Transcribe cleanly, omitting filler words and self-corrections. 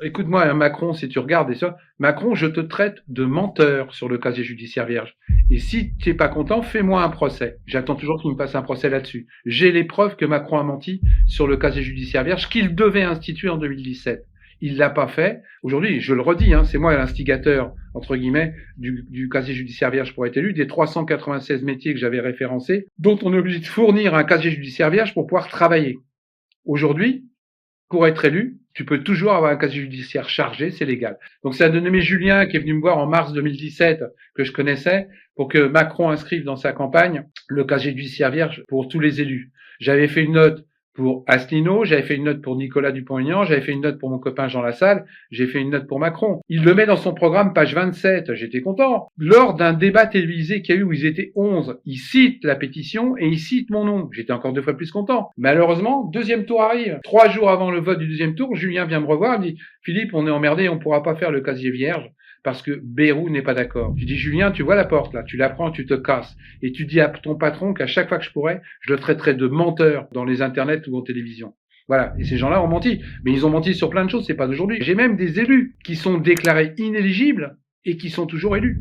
Écoute-moi, hein, Macron, si tu regardes et ça, Macron, je te traite de menteur sur le casier judiciaire vierge. Et si tu n'es pas content, fais-moi un procès. J'attends toujours qu'il me passe un procès là-dessus. J'ai les preuves que Macron a menti sur le casier judiciaire vierge qu'il devait instituer en 2017. Il l'a pas fait. Aujourd'hui, je le redis, hein, c'est moi l'instigateur, entre guillemets, du casier judiciaire vierge pour être élu, des 396 métiers que j'avais référencés, dont on est obligé de fournir un casier judiciaire vierge pour pouvoir travailler. Aujourd'hui, pour être élu, tu peux toujours avoir un casier judiciaire chargé, c'est légal. Donc c'est un dénommé Julien qui est venu me voir en mars 2017, que je connaissais, pour que Macron inscrive dans sa campagne le casier judiciaire vierge pour tous les élus. J'avais fait une note pour Asselineau, j'avais fait une note pour Nicolas Dupont-Aignan, j'avais fait une note pour mon copain Jean Lassalle, j'ai fait une note pour Macron. Il le met dans son programme, page 27, j'étais content. Lors d'un débat télévisé qu'il y a eu où ils étaient 11, il cite la pétition et il cite mon nom. J'étais encore 2 fois plus content. Malheureusement, deuxième tour arrive. 3 jours avant le vote du deuxième tour, Julien vient me revoir, il me dit « Philippe, on est emmerdé, on pourra pas faire le casier vierge. » parce que Bayrou n'est pas d'accord. Je dis, Julien, tu vois la porte là, tu la prends, tu te casses. Et tu dis à ton patron qu'à chaque fois que je pourrais, je le traiterai de menteur dans les internets ou en télévision. Voilà. Et ces gens-là ont menti. Mais ils ont menti sur plein de choses, c'est pas d'aujourd'hui. J'ai même des élus qui sont déclarés inéligibles et qui sont toujours élus.